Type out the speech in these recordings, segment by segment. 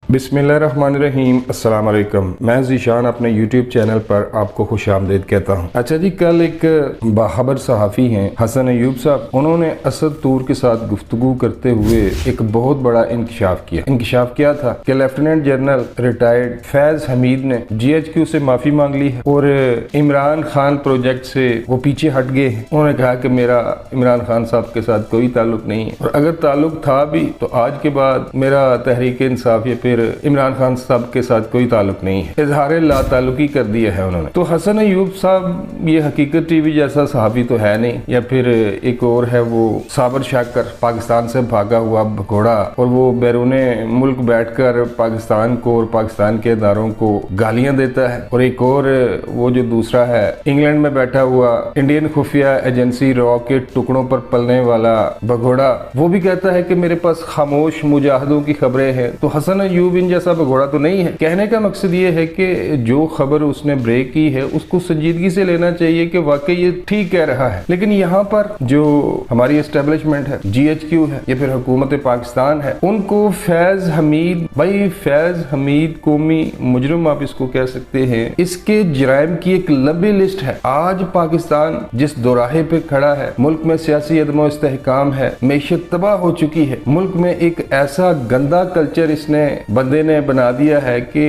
बिस्मिल्लाहिर्रहमानिर्रहीम। अस्सलाम वालेकुम। मैं ज़ीशान अपने यूट्यूब चैनल पर आपको खुश आमदीद कहता हूँ। अच्छा जी, कल एक बाखबर सहाफ़ी हैं हसन अयूब साहब, उन्होंने असद तूर के साथ गुफ्तगू करते हुए एक बहुत बड़ा इंकशाफ किया। इंकशाफ क्या था कि लेफ्टिनेंट जनरल रिटायर्ड फैज़ हमीद ने GHQ से माफ़ी मांग ली है और इमरान खान प्रोजेक्ट से वो पीछे हट गए हैं। उन्होंने कहा कि मेरा इमरान खान साहब के साथ कोई ताल्लुक नहीं है, और अगर ताल्लुक था भी तो आज के बाद मेरा तहरीक इंसाफ या फिर इमरान खान साहब के साथ कोई ताल्लुक नहीं है। इजहार ला ताल्लुकी कर दिया है उन्होंने। तो हसन अयूब साहब ये हकीकत टीवी जैसा सहाफ़ी तो है नहीं, या फिर एक और है वो साबर शाकर, पाकिस्तान से भागा हुआ भगोड़ा, और वो बैरूने मुल्क बैठकर पाकिस्तान को और पाकिस्तान के इदारों को गालियां देता है। और एक और वो जो दूसरा है इंग्लैंड में बैठा हुआ इंडियन खुफिया एजेंसी रॉ के टुकड़ों पर पलने वाला भगोड़ा, वो भी कहता है कि मेरे पास खामोश मुजाहिदों की खबरें हैं। तो हसन अयूब इन जैसा भगोड़ा तो नहीं है। कहने का मकसद ये है कि जो खबर उसने ब्रेक की है उसको संजीदगी से लेना चाहिए कि वाकई ये ठीक कह रहा है। लेकिन यहाँ पर जो हमारी एस्टेब्लिशमेंट है, GHQ है या फिर हुकूमत पाकिस्तान है, उनको फैज हमीद, भाई फैज हमीद कौमी मुजरिम आप इसको कह सकते हैं, इसके जराइम की एक लंबी लिस्ट है। आज पाकिस्तान जिस दोराहे पे खड़ा है, मुल्क में सियासी अदम इस्तेहकाम है, मैशत तबाह हो चुकी है, मुल्क में एक ऐसा गंदा कल्चर इसने बंदे ने बना दिया है कि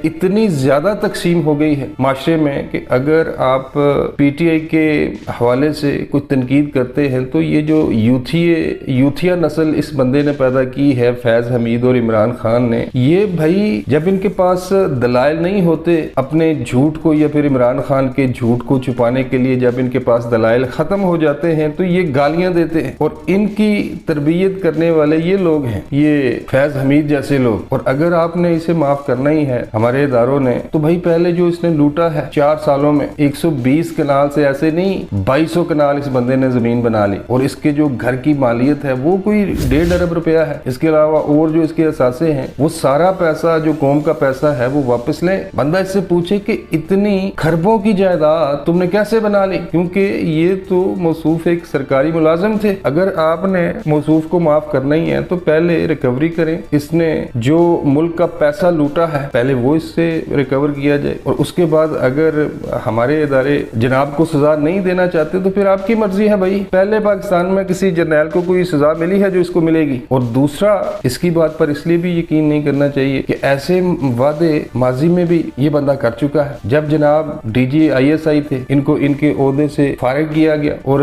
इतनी ज्यादा तकसीम हो गई है माशरे में कि अगर आप PTI के हवाले से कुछ तनकीद करते हैं तो ये जो यूथिया नस्ल इस बंदे ने पैदा की है, फैज हमीद और इमरान खान ने, ये भाई जब इनके पास दलाइल नहीं होते अपने झूठ को या फिर इमरान खान के झूठ को छुपाने के लिए, जब इनके पास दलाइल खत्म हो जाते हैं तो ये गालियां देते हैं। और इनकी तरबियत करने वाले ये लोग हैं, ये फैज हमीद जैसे लोग। और अगर आपने इसे माफ करना ही है हमारे इदारों ने, तो भाई पहले जो इसने लूटा है 4 सालों में 120 कनाल से ऐसे नहीं 2200 कनाल इस बंदे ने जमीन बना ली, और इसके जो घर की मालियत है वो कोई 1.5 अरब रुपया है। इसके अलावा और जो इसके असासे हैं वो सारा पैसा जो कौम का पैसा है वो वापस ले। बंदा इससे पूछे कि इतनी खरबों की जायदाद तुमने कैसे बना ली, क्योंकि ये तो मौसूफ एक सरकारी मुलाजिम थे। अगर आपने मौसूफ को माफ करना ही है तो पहले रिकवरी करें। इसने जो मुल्क का पैसा लूटा है पहले वो इससे रिकवर किया जाए, और उसके बाद अगर हमारे इदारे जनाब को सजा नहीं देना चाहते तो फिर आपकी मर्जी है भाई। पहले पाकिस्तान में किसी जर्नैल को कोई सजा मिली है जो इसको मिलेगी। और दूसरा, इसकी बात पर इसलिए भी यकीन नहीं करना चाहिए कि ऐसे वादे माजी में भी ये बंदा कर चुका है। जब जनाब DG ISI थे, इनको इनके ओहदे से फारिग किया गया और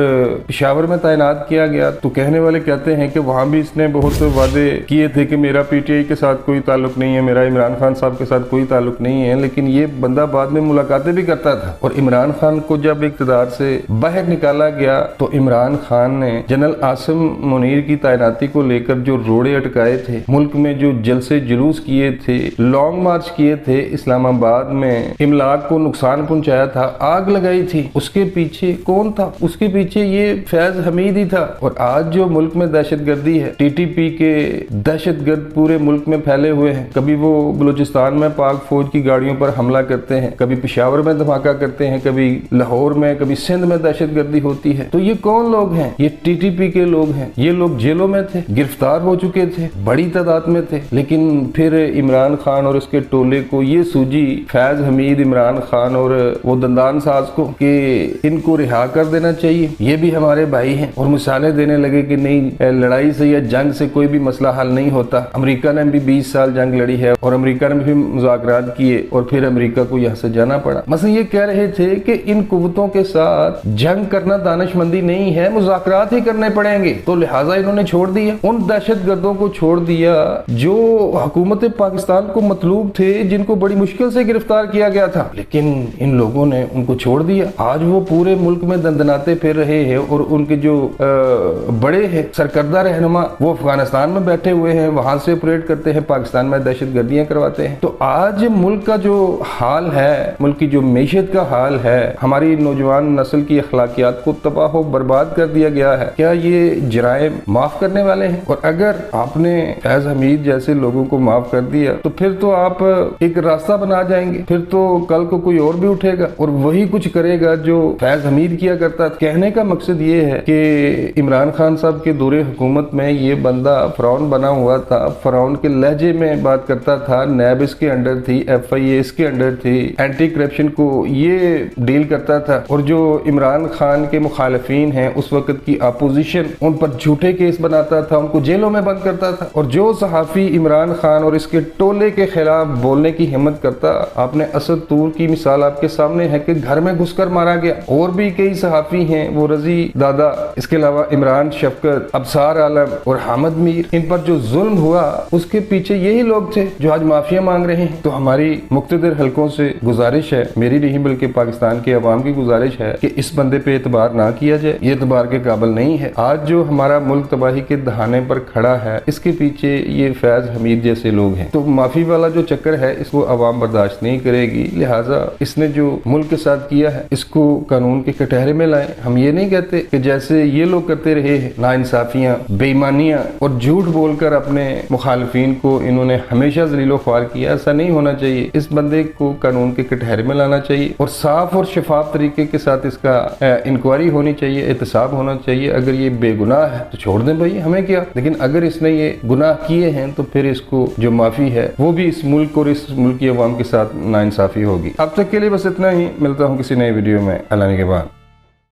पेशावर में तैनात किया गया, तो कहने वाले कहते हैं कि वहां भी इसने बहुत वादे किए थे कि मेरा PTI के साथ कोई ताल्लुक नहीं है, मेरा इमरान खान साहब के साथ कोई ताल्लुक नहीं है। लेकिन ये बंदा बाद में मुलाकातें भी करता था। और इमरान खान को जब इक़्तिदार से बाहर निकाला गया तो इमरान खान ने जनरल आसिम मुनीर की तैनाती को लेकर जो रोड़े अटकाए थे, मुल्क में जो जलसे जुलूस किए थे, लॉन्ग मार्च किए थे, इस्लामाबाद में इमलाक को नुकसान पहुंचाया था, आग लगाई थी, उसके पीछे कौन था? उसके पीछे ये फैज हमीद ही था। और आज जो मुल्क में दहशतगर्दी है, TTP के दहशतगर्द पूरे मुल्क में फैले हुए हैं। कभी वो बलूचिस्तान में पाक फौज की गाड़ियों पर हमला करते हैं, कभी पेशावर में धमाका करते हैं, कभी लाहौर में, कभी सिंध में दहशतगर्दी होती है। तो ये कौन लोग हैं? ये TTP के लोग हैं। ये लोग जेलों में थे, गिरफ्तार हो चुके थे, बड़ी तादाद में थे। लेकिन फिर इमरान खान और उसके टोले को ये सूझी, फैज हमीद, इमरान खान और वो दंदान साज को, कि इनको रिहा कर देना चाहिए, ये भी हमारे भाई हैं। और मिसालें देने लगे कि नहीं, लड़ाई से या जंग से कोई भी मसला हल नहीं होता। अमेरिका ने भी 20 साल जंग लड़ी है और अमेरिका ने भी मुज़ाकरात किए और फिर अमेरिका को यहाँ से जाना पड़ा। मसलन ये कह रहे थे कि इन कुव्वतों के साथ जंग करना दानिशमंदी नहीं है, मुज़ाकरात ही करने पड़ेंगे। तो लिहाजा इन्होंने छोड़ दिया, उन दहशतगर्दों को छोड़ दिया जो हुकूमत पाकिस्तान को मतलूब थे, जिनको बड़ी मुश्किल से गिरफ्तार किया गया था। लेकिन इन लोगों ने उनको छोड़ दिया। आज वो पूरे मुल्क में दंदनाते फिर रहे हैं और उनके जो बड़े हैं सरकर्दा रहनुमा, वो अफगानिस्तान में बैठे हुए हैं, वहां से ऑपरेट करते हैं, पाकिस्तान में दहशतगर्दियां करवाते हैं। तो आज मुल्क का जो हाल है, मुल्क की जो मैशत का हाल है, हमारी नौजवान नस्ल की अखलाकियात को तबाह बर्बाद कर दिया गया है। क्या ये जराइम माफ करने वाले हैं? और अगर आपने फैज हमीद जैसे लोगों को माफ कर दिया तो फिर तो आप एक रास्ता बना जाएंगे, फिर तो कल को कोई और भी उठेगा और वही कुछ करेगा जो फैज हमीद किया करता था। कहने का मकसद ये है कि इमरान खान साहब के दौरे हुकूमत में ये बंदा फरौन बना हुआ था, फरौन के लहजे पीछे मैं बात करता था, नैब इसके अंडर थी, FIA इसके अंडर थी, एंटी करप्शन को ये डील करता था, और जो इमरान खान के मुखालिफिन हैं उस वक्त की अपोजिशन, उन पर झूठे केस बनाता था, उनको जेलों में बंद करता था। और जो सहाफ़ी इमरान खान और इसके टोले के खिलाफ बोलने की हिम्मत करता, आपने असद तूर की मिसाल आपके सामने है कि घर में घुसकर मारा गया। और भी कई सहाफ़ी हैं, वो रजी दादा, इसके अलावा इमरान शफकत, अबसार आलम और हामिद मीर, इन पर जो जुल्म हुआ उसके पीछे यही लोग थे जो आज माफिया मांग रहे हैं। तो हमारी मुख्तलिफ हलकों से गुजारिश है, मेरी नहीं बल्कि पाकिस्तान के अवाम की गुजारिश है कि इस बंदे पे एतबार ना किया जाए, ये एतबार के काबिल नहीं है। आज जो हमारा मुल्क तबाही के दहाने पर खड़ा है, इसके पीछे ये फैज हमीद जैसे लोग हैं। तो माफी वाला जो चक्कर है इसको अवाम बर्दाश्त नहीं करेगी, लिहाजा इसने जो मुल्क के साथ किया है इसको कानून के कटहरे में लाएं। हम ये नहीं कहते कि जैसे ये लोग करते रहे नाइंसाफियां, बेईमानियां और झूठ बोलकर अपने मुखालिफिन को इन्होंने हमेशा ज़लीलो ख्वार किया, ऐसा नहीं होना चाहिए। इस बंदे को कानून के कटहरे में लाना चाहिए और साफ और शफाफ तरीके के साथ इसका इंक्वायरी होनी चाहिए, एहतसाब होना चाहिए। अगर ये बेगुनाह है तो छोड़ दें भाई, हमें क्या। लेकिन अगर इसने ये गुनाह किए हैं तो फिर इसको जो माफी है वो भी इस मुल्क और इस मुल्क की अवाम के साथ नाइंसाफी होगी। अब तक के लिए बस इतना ही, मिलता हूँ किसी नए वीडियो में अल्लाह के बाद।